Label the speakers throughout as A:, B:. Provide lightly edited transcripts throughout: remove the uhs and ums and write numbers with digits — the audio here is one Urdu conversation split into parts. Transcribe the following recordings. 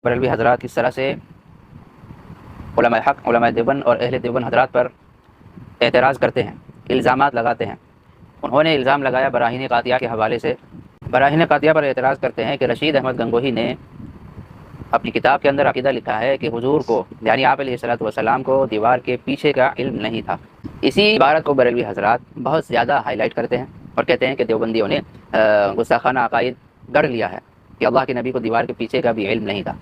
A: بریلوی حضرات کس طرح سے علماء حق، علماء دیوبند اور اہل دیوبند حضرات پر اعتراض کرتے ہیں، الزامات لگاتے ہیں۔ انہوں نے الزام لگایا براہین قاطعہ کے حوالے سے، براہین قاطعہ پر اعتراض کرتے ہیں کہ رشید احمد گنگوہی نے اپنی کتاب کے اندر عقیدہ لکھا ہے کہ حضور کو یعنی آپ علیہ الصلوۃ والسلام کو دیوار کے پیچھے کا علم نہیں تھا۔ اسی عبارت کو بریلوی حضرات بہت زیادہ ہائی لائٹ کرتے ہیں اور کہتے ہیں کہ دیوبندیوں نے گستاخانہ عقائد گڑھ لیا ہے کہ اللہ کے نبی کو دیوار کے پیچھے کا بھی علم نہیں تھا۔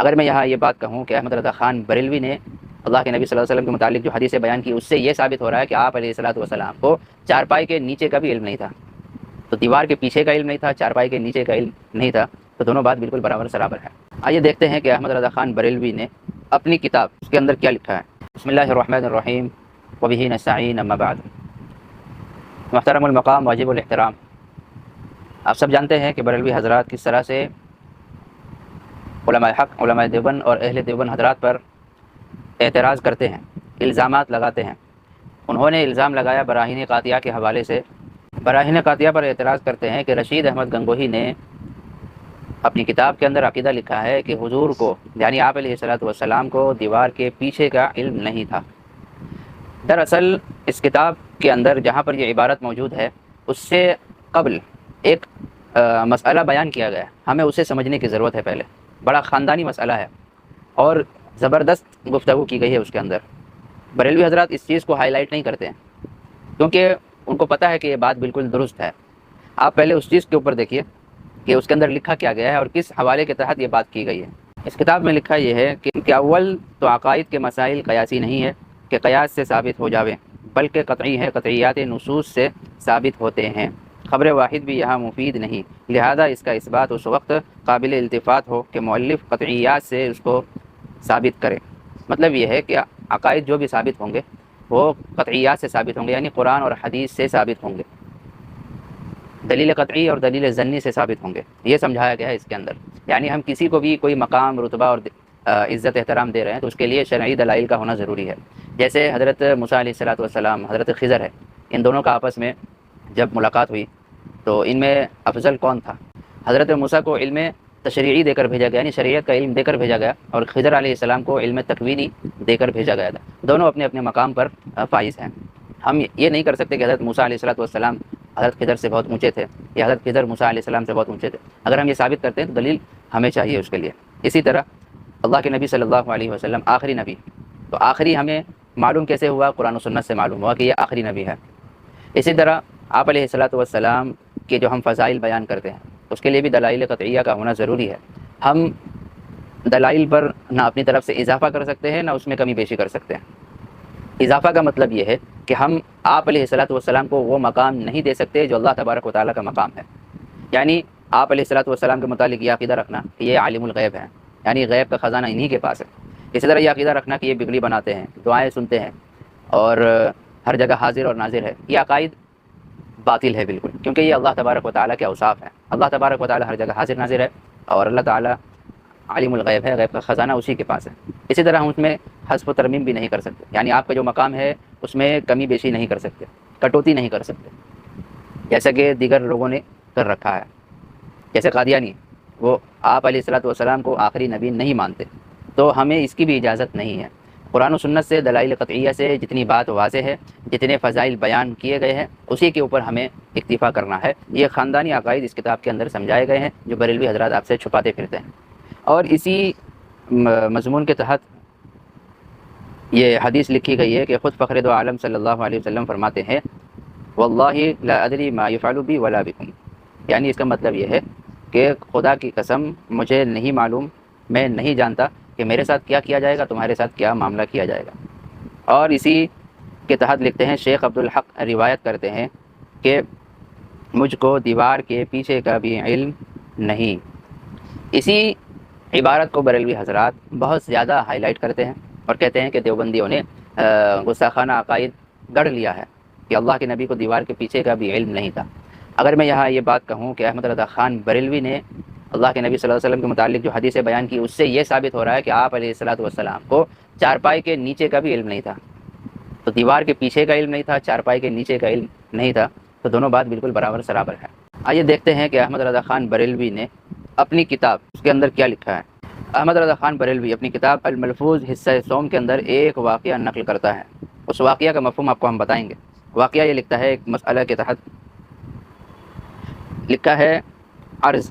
A: اگر میں یہاں یہ بات کہوں کہ احمد رضا خان بریلوی نے اللہ کے نبی صلی اللہ علیہ وسلم کے متعلق جو حدیثیں بیان کی اس سے یہ ثابت ہو رہا ہے کہ آپ علیہ الصلوۃ والسلام کو چارپائی کے نیچے کا بھی علم نہیں تھا، تو دیوار کے پیچھے کا علم نہیں تھا، چارپائی کے نیچے کا علم نہیں تھا، تو دونوں بات بالکل برابر سرابر ہے۔ آئیے دیکھتے ہیں کہ احمد رضا خان بریلوی نے اپنی کتاب اس کے اندر کیا لکھا ہے۔ بسم اللہ الرحمن الرحیم وبہ نستعین اما بعد۔ محترم المقام واجب الاحترام، آپ سب جانتے ہیں کہ بریلوی حضرات کس طرح سے علماء حق، علماء دیوبند اور اہل دیوبند حضرات پر اعتراض کرتے ہیں، الزامات لگاتے ہیں۔ انہوں نے الزام لگایا براہین قاطعہ کے حوالے سے، براہین قاطعہ پر اعتراض کرتے ہیں کہ رشید احمد گنگوہی نے اپنی کتاب کے اندر عقیدہ لکھا ہے کہ حضور کو یعنی آپ علیہ الصلوۃ والسلام کو دیوار کے پیچھے کا علم نہیں تھا۔ دراصل اس کتاب کے اندر جہاں پر یہ عبارت موجود ہے اس سے قبل ایک مسئلہ بیان کیا گیا ہے، ہمیں اسے سمجھنے کی ضرورت ہے۔ پہلے بڑا خاندانی مسئلہ ہے اور زبردست گفتگو کی گئی ہے اس کے اندر۔ بریلوی حضرات اس چیز کو ہائی لائٹ نہیں کرتے ہیں کیونکہ ان کو پتہ ہے کہ یہ بات بالکل درست ہے۔ آپ پہلے اس چیز کے اوپر دیکھیے کہ اس کے اندر لکھا کیا گیا ہے اور کس حوالے کے تحت یہ بات کی گئی ہے۔ اس کتاب میں لکھا یہ ہے کہ اول تو عقائد کے مسائل قیاسی نہیں ہے کہ قیاس سے ثابت ہو جاویں، بلکہ قطعی ہے، قطعیات نصوص سے ثابت ہوتے ہیں۔ خبر واحد بھی یہاں مفید نہیں، لہذا اس کا اثبات اس وقت قابل التفات ہو کہ مؤلف قطعیات سے اس کو ثابت کرے۔ مطلب یہ ہے کہ عقائد جو بھی ثابت ہوں گے وہ قطعیات سے ثابت ہوں گے، یعنی قرآن اور حدیث سے ثابت ہوں گے، دلیل قطعی اور دلیل ظنی سے ثابت ہوں گے، یہ سمجھایا گیا ہے اس کے اندر۔ یعنی ہم کسی کو بھی کوئی مقام، رتبہ اور عزت احترام دے رہے ہیں تو اس کے لیے شرعی دلائل کا ہونا ضروری ہے۔ جیسے حضرت موسیٰ علیہ الصلوۃ والسلام، حضرت خضر ہے، ان دونوں کا آپس میں جب ملاقات ہوئی تو ان میں افضل کون تھا؟ حضرت موسیٰ کو علم تشریعی دے کر بھیجا گیا، یعنی شریعت کا علم دے کر بھیجا گیا، اور خضر علیہ السلام کو علم تکوینی دے کر بھیجا گیا تھا۔ دونوں اپنے اپنے مقام پر فائز ہیں۔ ہم یہ نہیں کر سکتے کہ حضرت موسیٰ علیہ الصلوۃ والسلام حضرت خضر سے بہت اونچے تھے یا حضرت خضر موسیٰ علیہ السلام سے بہت اونچے تھے۔ اگر ہم یہ ثابت کرتے ہیں تو دلیل ہمیں چاہیے اس کے لیے۔ اسی طرح اللہ کے نبی صلی اللہ علیہ وسلم آخری نبی، تو آخری ہمیں معلوم کیسے ہوا؟ قرآن و سنت سے معلوم ہوا کہ یہ آخری نبی ہے۔ اسی طرح آپ علیہ الصلوۃ والسلام کے جو ہم فضائل بیان کرتے ہیں اس کے لیے بھی دلائل قطعیہ کا ہونا ضروری ہے۔ ہم دلائل پر نہ اپنی طرف سے اضافہ کر سکتے ہیں نہ اس میں کمی بیشی کر سکتے ہیں۔ اضافہ کا مطلب یہ ہے کہ ہم آپ علیہ الصلوۃ والسلام کو وہ مقام نہیں دے سکتے جو اللہ تبارک و تعالیٰ کا مقام ہے۔ یعنی آپ علیہ الصلوۃ والسلام کے متعلق یہ عقیدہ رکھنا کہ یہ عالم الغیب ہے، یعنی غیب کا خزانہ انہی کے پاس ہے۔ اسی طرح یہ عقیدہ رکھنا کہ یہ بگڑی بناتے ہیں، دعائیں سنتے ہیں اور ہر جگہ حاضر اور ناظر ہے، یہ عقائد باطل ہے بالکل، کیونکہ یہ اللہ تبارک و تعالیٰ کے اوصاف ہیں۔ اللہ تبارک و تعالیٰ ہر جگہ حاضر ناظر ہے اور اللہ تعالیٰ عالم الغیب ہے، غیب کا خزانہ اسی کے پاس ہے۔ اسی طرح ہم اس میں حذف و ترمیم بھی نہیں کر سکتے، یعنی آپ کا جو مقام ہے اس میں کمی بیشی نہیں کر سکتے، کٹوتی نہیں کر سکتے، جیسا کہ دیگر لوگوں نے کر رکھا ہے۔ جیسے قادیانی، وہ آپ علیہ الصلوۃ والسلام کو آخری نبی نہیں مانتے، تو ہمیں اس کی بھی اجازت نہیں ہے۔ قرآن و سنت سے، دلائل قطعیہ سے جتنی بات واضح ہے، جتنے فضائل بیان کیے گئے ہیں اسی کے اوپر ہمیں اکتفا کرنا ہے۔ یہ خاندانی عقائد اس کتاب کے اندر سمجھائے گئے ہیں جو بریلوی حضرات آپ سے چھپاتے پھرتے ہیں، اور اسی مضمون کے تحت یہ حدیث لکھی گئی ہے کہ خود فخر دو عالم صلی اللہ علیہ وسلم فرماتے ہیں واللہ لا ادری ما یفعل بی ولا بکم، یعنی اس کا مطلب یہ ہے کہ خدا کی قسم مجھے نہیں معلوم، میں نہیں جانتا کہ میرے ساتھ کیا کیا جائے گا، تمہارے ساتھ کیا معاملہ کیا جائے گا۔ اور اسی کے تحت لکھتے ہیں شیخ عبدالحق روایت کرتے ہیں کہ مجھ کو دیوار کے پیچھے کا بھی علم نہیں۔ اسی عبارت کو بریلوی حضرات بہت زیادہ ہائی لائٹ کرتے ہیں اور کہتے ہیں کہ دیوبندیوں نے گستاخانہ عقائد گڑھ لیا ہے کہ اللہ کے نبی کو دیوار کے پیچھے کا بھی علم نہیں تھا۔ اگر میں یہاں یہ بات کہوں کہ احمد رضا خان بریلوی نے اللہ کے نبی صلی اللہ علیہ وسلم کے متعلق جو حدیثیں بیان کی اس سے یہ ثابت ہو رہا ہے کہ آپ علیہ الصلوۃ والسلام کو چارپائی کے نیچے کا بھی علم نہیں تھا، تو دیوار کے پیچھے کا علم نہیں تھا، چارپائی کے نیچے کا علم نہیں تھا، تو دونوں بات بالکل برابر سرابر ہے۔ آئیے دیکھتے ہیں کہ احمد رضا خان بریلوی نے اپنی کتاب اس کے اندر کیا لکھا ہے۔ احمد رضا خان بریلوی اپنی کتاب الملفوظ حصہ صوم کے اندر ایک واقعہ نقل کرتا ہے، اس واقعہ کا مفہوم آپ کو ہم بتائیں گے۔ واقعہ یہ لکھتا ہے، ایک مسئلہ کے تحت لکھا ہے، عرض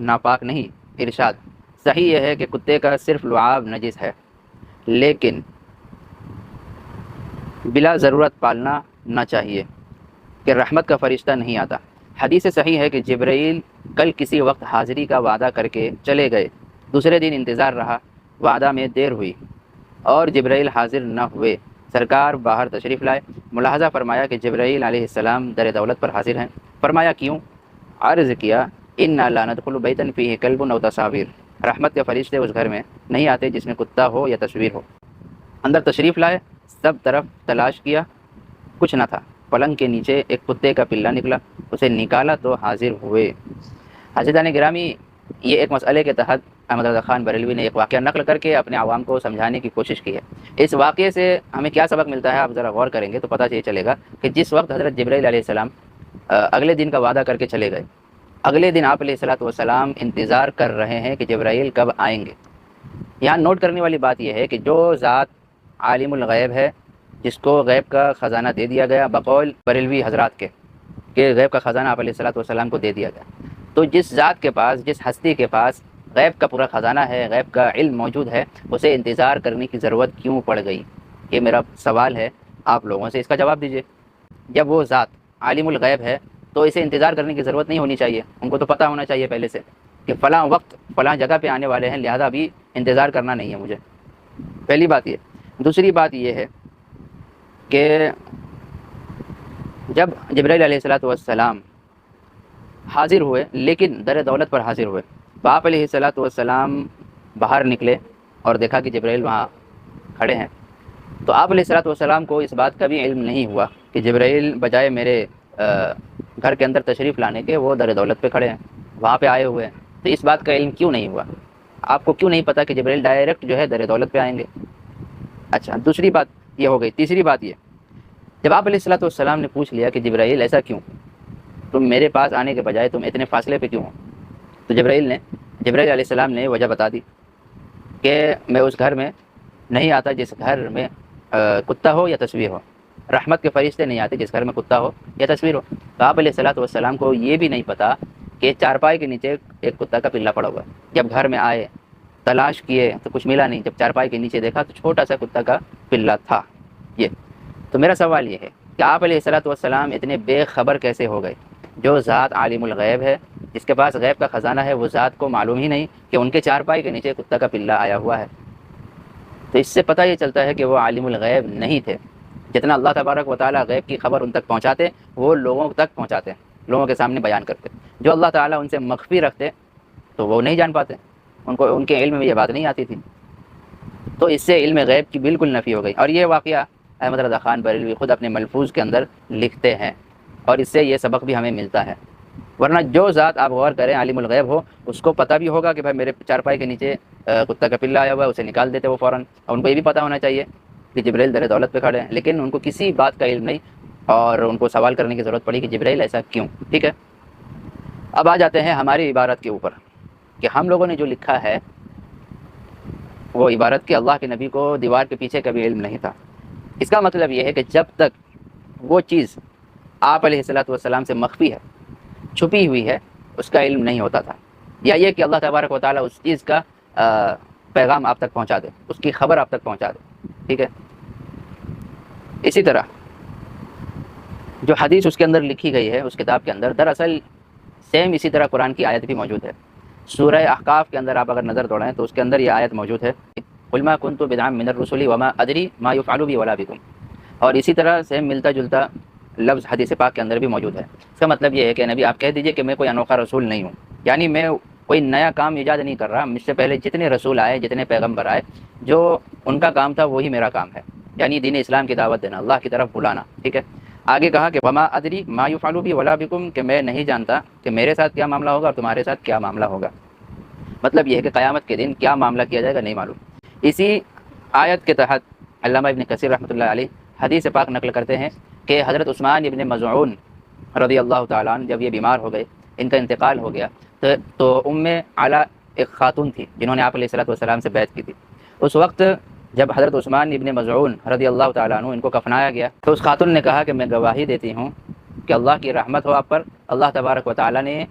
A: ناپاک نہیں، ارشاد صحیح یہ ہے کہ کتے کا صرف لعاب نجس ہے، لیکن بلا ضرورت پالنا نہ چاہیے کہ رحمت کا فرشتہ نہیں آتا۔ حدیث صحیح ہے کہ جبرائیل کل کسی وقت حاضری کا وعدہ کر کے چلے گئے، دوسرے دن انتظار رہا، وعدہ میں دیر ہوئی اور جبرائیل حاضر نہ ہوئے۔ سرکار باہر تشریف لائے، ملاحظہ فرمایا کہ جبرائیل علیہ السلام در دولت پر حاضر ہیں۔ فرمایا کیوں؟ عرض کیا، انا لا ندخل بیتا فیہ کلب او تصاویر، رحمت کے فرشتے اس گھر میں نہیں آتے جس میں کتا ہو یا تصویر ہو۔ اندر تشریف لائے، سب طرف تلاش کیا، کچھ نہ تھا۔ پلنگ کے نیچے ایک کتے کا پلہ نکلا، اسے نکالا تو حاضر ہوئے۔ حضرتان گرامی، یہ ایک مسئلے کے تحت احمد رضا خان بریلوی نے ایک واقعہ نقل کر کے اپنے عوام کو سمجھانے کی کوشش کی ہے۔ اس واقعے سے ہمیں کیا سبق ملتا ہے، آپ ذرا غور کریں گے تو پتہ یہ چلے گا کہ جس وقت حضرت جبرائیل علیہ السلام اگلے دن کا وعدہ کر کے چلے گئے، اگلے دن آپ علیہ السلام انتظار کر رہے ہیں کہ جبرائیل کب آئیں گے۔ یہاں نوٹ کرنے والی بات یہ ہے کہ جو ذات عالم الغیب ہے، جس کو غیب کا خزانہ دے دیا گیا بقول بریلوی حضرات کے، کہ غیب کا خزانہ آپ علیہ السلام کو دے دیا گیا، تو جس ذات کے پاس، جس ہستی کے پاس غیب کا پورا خزانہ ہے، غیب کا علم موجود ہے، اسے انتظار کرنے کی ضرورت کیوں پڑ گئی؟ یہ میرا سوال ہے، آپ لوگوں سے اس کا جواب دیجیے۔ جب وہ ذات عالم الغیب ہے تو اسے انتظار کرنے کی ضرورت نہیں ہونی چاہیے، ان کو تو پتہ ہونا چاہیے پہلے سے کہ فلاں وقت فلاں جگہ پہ آنے والے ہیں، لہذا ابھی انتظار کرنا نہیں ہے مجھے۔ پہلی بات یہ۔ دوسری بات یہ ہے کہ جب جبرائیل علیہ السلام حاضر ہوئے، لیکن در دولت پر حاضر ہوئے، تو آپ علیہ السلام باہر نکلے اور دیکھا کہ جبرائیل وہاں کھڑے ہیں، تو آپ علیہ السلام کو اس بات کا بھی علم نہیں ہوا کہ جبرائیل بجائے میرے گھر کے اندر تشریف لانے کے وہ در دولت پہ کھڑے ہیں، وہاں پہ آئے ہوئے ہیں۔ تو اس بات کا علم کیوں نہیں ہوا؟ آپ کو کیوں نہیں پتا کہ جبرائیل ڈائریکٹ جو ہے در دولت پہ آئیں گے؟ اچھا، دوسری بات یہ ہو گئی۔ تیسری بات یہ، جب آپ علیہ السلام نے پوچھ لیا کہ جبرائیل ایسا کیوں، تم میرے پاس آنے کے بجائے تم اتنے فاصلے پہ کیوں ہو، تو جبرائیل علیہ السلام نے وجہ بتا دی کہ میں اس گھر میں نہیں آتا جس گھر میں کتا ہو یا تصویر ہو، رحمت کے فرشتے نہیں آتے جس گھر میں کتا ہو یا تصویر ہو۔ تو آپ علیہ السلام کو یہ بھی نہیں پتا کہ چارپائی کے نیچے ایک کتا کا پلہ پڑا ہوا ہے۔ جب گھر میں آئے، تلاش کیے تو کچھ ملا نہیں، جب چارپائی کے نیچے دیکھا تو چھوٹا سا کتا کا پلہ تھا۔ یہ تو میرا سوال یہ ہے کہ آپ علیہ السلام اتنے بے خبر کیسے ہو گئے؟ جو ذات عالم الغیب ہے، جس کے پاس غیب کا خزانہ ہے، وہ ذات کو معلوم ہی نہیں کہ ان کے چارپائی کے نیچے کتا کا پلہ آیا ہوا ہے۔ تو اس سے پتہ یہ چلتا ہے کہ وہ عالم الغیب نہیں تھے۔ جتنا اللہ تبارک و تعالیٰ غیب کی خبر ان تک پہنچاتے، وہ لوگوں تک پہنچاتے، لوگوں کے سامنے بیان کرتے۔ جو اللہ تعالیٰ ان سے مخفی رکھتے تو وہ نہیں جان پاتے، ان کے علم میں یہ بات نہیں آتی تھی۔ تو اس سے علم غیب کی بالکل نفی ہو گئی، اور یہ واقعہ احمد رضا خان بریلوی خود اپنے ملفوظ کے اندر لکھتے ہیں، اور اس سے یہ سبق بھی ہمیں ملتا ہے۔ ورنہ جو ذات آپ غور کریں عالم الغیب ہو، اس کو پتہ بھی ہوگا کہ بھائی میرے چارپائی کے نیچے کتا کا پلہ آیا ہوا ہے، اسے نکال دیتے وہ فوراً، اور ان کو یہ بھی پتہ ہونا چاہیے کہ جبرائیل در دولت پہ کھڑے ہیں، لیکن ان کو کسی بات کا علم نہیں، اور ان کو سوال کرنے کی ضرورت پڑی کہ جبرائیل ایسا کیوں۔ ٹھیک ہے، اب آ جاتے ہیں ہماری عبارت کے اوپر کہ ہم لوگوں نے جو لکھا ہے وہ عبارت کہ اللہ کے نبی کو دیوار کے پیچھے کبھی علم نہیں تھا۔ اس کا مطلب یہ ہے کہ جب تک وہ چیز آپ علیہ السلام سے مخفی ہے، چھپی ہوئی ہے، اس کا علم نہیں ہوتا تھا، یا یہ کہ اللہ تبارک و تعالیٰ اس چیز کا پیغام آپ تک پہنچا دے، اس کی خبر آپ تک پہنچا دے۔ ٹھیک ہے، اسی طرح جو حدیث اس کے اندر لکھی گئی ہے اس کتاب کے اندر، دراصل سیم اسی طرح قرآن کی آیت بھی موجود ہے۔ سورہ احقاف کے اندر آپ اگر نظر دوڑائیں تو اس کے اندر یہ آیت موجود ہے، قل ما كنت بدعا من الرسل وما ادری ما يفعل بي ولا بكم، اور اسی طرح سیم ملتا جلتا لفظ حدیث پاک کے اندر بھی موجود ہے۔ اس کا مطلب یہ ہے کہ نبی آپ کہہ دیجئے کہ میں کوئی انوکھا رسول نہیں ہوں، یعنی میں کوئی نیا کام ایجاد نہیں کر رہا، مجھ سے پہلے جتنے رسول آئے، جتنے پیغمبر آئے، جو ان کا کام تھا وہی میرا کام ہے، یعنی دین اسلام کی دعوت دینا، اللہ کی طرف بلانا۔ ٹھیک ہے، آگے کہا کہ وما ادری ما يفعل بي ولا بكم، کہ میں نہیں جانتا کہ میرے ساتھ کیا معاملہ ہوگا اور تمہارے ساتھ کیا معاملہ ہوگا۔ مطلب یہ ہے کہ قیامت کے دن کیا معاملہ کیا جائے گا نہیں معلوم۔ اسی آیت کے تحت علامہ ابن کثیر رحمۃ اللہ علیہ حدیث پاک نقل کرتے ہیں کہ حضرت عثمان ابن مظعون رضی اللہ تعالیٰ عنہ جب یہ بیمار ہو گئے، ان کا انتقال ہو گیا، تو ام علا ایک خاتون تھی جنہوں نے آپ علیہ الصلوۃ والسلام سے بیعت کی تھی۔ اس وقت جب حضرت عثمان ابن مظعون رضی اللہ تعالیٰ عنہ ان کو کفنایا گیا تو اس خاتون نے کہا کہ میں گواہی دیتی ہوں کہ اللہ کی رحمت ہو آپ پر، اللہ تبارک و تعالیٰ نے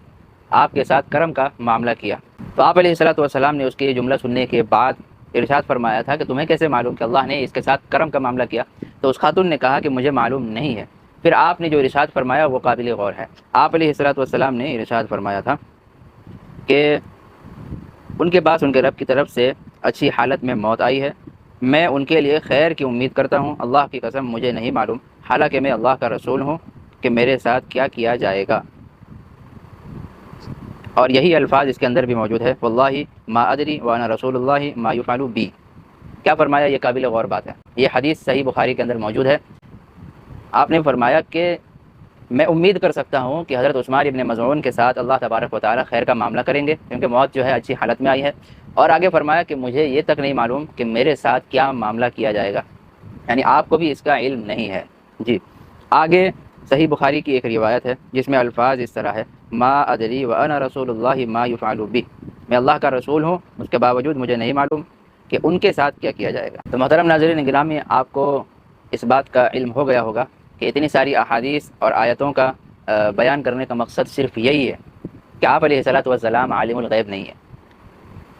A: آپ کے ساتھ کرم کا معاملہ کیا۔ تو آپ علیہ الصلوۃ والسلام نے اس کے یہ جملہ سننے کے بعد ارشاد فرمایا تھا کہ تمہیں کیسے معلوم کہ اللہ نے اس کے ساتھ کرم کا معاملہ کیا؟ تو اس خاتون نے کہا کہ مجھے معلوم نہیں ہے۔ پھر آپ نے جو ارشاد فرمایا وہ قابل غور ہے۔ آپ علیہ الصلوۃ والسلام نے ارشاد فرمایا تھا کہ ان کے پاس ان کے رب کی طرف سے اچھی حالت میں موت آئی ہے، میں ان کے لیے خیر کی امید کرتا ہوں، اللہ کی قسم مجھے نہیں معلوم، حالانکہ میں اللہ کا رسول ہوں، کہ میرے ساتھ کیا کیا جائے گا۔ اور یہی الفاظ اس کے اندر بھی موجود ہے، واللہ ما ادری وانا رسول اللہ ما یفعل بی۔ کیا فرمایا؟ یہ قابل غور بات ہے۔ یہ حدیث صحیح بخاری کے اندر موجود ہے۔ آپ نے فرمایا کہ میں امید کر سکتا ہوں کہ حضرت عثمان ابن مظعون کے ساتھ اللہ تبارک و تعالیٰ خیر کا معاملہ کریں گے، کیونکہ موت جو ہے اچھی حالت میں آئی ہے۔ اور آگے فرمایا کہ مجھے یہ تک نہیں معلوم کہ میرے ساتھ کیا معاملہ کیا جائے گا، یعنی آپ کو بھی اس کا علم نہیں ہے۔ جی آگے صحیح بخاری کی ایک روایت ہے جس میں الفاظ اس طرح ہے، ما ادری وانا رسول اللہ ما یفعل بی، میں اللہ کا رسول ہوں، اس کے باوجود مجھے نہیں معلوم کہ ان کے ساتھ کیا کیا جائے گا۔ تو محترم ناظرین گرامی، آپ کو اس بات کا علم ہو گیا ہوگا کہ اتنی ساری احادیث اور آیتوں کا بیان کرنے کا مقصد صرف یہی ہے کہ آپ علیہ الصلوۃ والسلام عالم الغیب نہیں ہے۔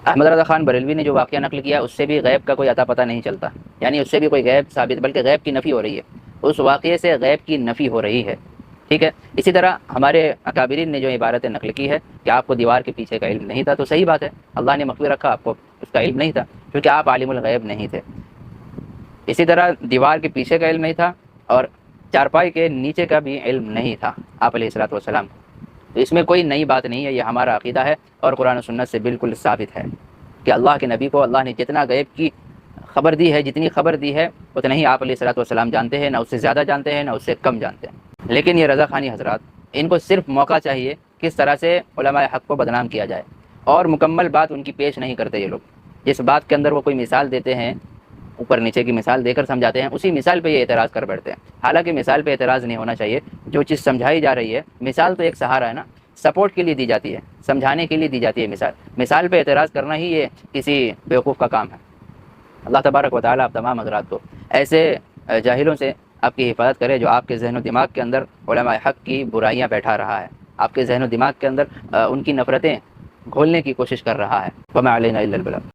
A: احمد رضا خان بریلوی نے جو واقعہ نقل کیا اس سے بھی غیب کا کوئی عطا پتہ نہیں چلتا، یعنی اس سے بھی کوئی غیب ثابت، بلکہ غیب کی نفی ہو رہی ہے، اس واقعے سے غیب کی نفی ہو رہی ہے، ٹھیک ہے۔ اسی طرح ہمارے اکابرین نے جو عبارتیں نقل کی ہے کہ آپ کو دیوار کے پیچھے کا علم نہیں تھا، تو صحیح بات ہے، اللہ نے مخفی رکھا، آپ کو اس کا علم نہیں تھا کیونکہ آپ عالم الغیب نہیں تھے۔ اسی طرح دیوار کے پیچھے کا علم نہیں تھا اور چارپائی کے نیچے کا بھی علم نہیں تھا آپ علیہ الصلوۃ والسلام۔ تو اس میں کوئی نئی بات نہیں ہے، یہ ہمارا عقیدہ ہے اور قرآن و سنت سے بالکل ثابت ہے کہ اللہ کے نبی کو اللہ نے جتنا غیب کی خبر دی ہے، جتنی خبر دی ہے اتنا ہی آپ علیہ الصلوۃ والسلام جانتے ہیں، نہ اس سے زیادہ جانتے ہیں نہ اس سے کم جانتے ہیں۔ لیکن یہ رضا خانی حضرات، ان کو صرف موقع چاہیے کس طرح سے علماء حق کو بدنام کیا جائے، اور مکمل بات ان کی پیش نہیں کرتے یہ لوگ۔ جس بات کے اندر وہ کوئی مثال دیتے ہیں، اوپر نیچے کی مثال دے کر سمجھاتے ہیں، اسی مثال پہ یہ اعتراض کر بیٹھتے ہیں، حالانکہ مثال پہ اعتراض نہیں ہونا چاہیے۔ جو چیز سمجھائی جا رہی ہے، مثال تو ایک سہارا ہے نا، سپورٹ کے لیے دی جاتی ہے، سمجھانے کے لیے دی جاتی ہے مثال، مثال پہ اعتراض کرنا ہی یہ کسی بیوقوف کا کام ہے۔ اللہ تبارک و تعالیٰ آپ تمام حضرات کو ایسے جاہلوں سے آپ کی حفاظت کرے جو آپ کے ذہن و دماغ کے اندر علماء حق کی برائیاں بیٹھا رہا ہے، آپ کے ذہن و دماغ کے اندر ان کی نفرتیں گھولنے کی کوشش کر رہا ہے۔ وما علینا الا البلاغ۔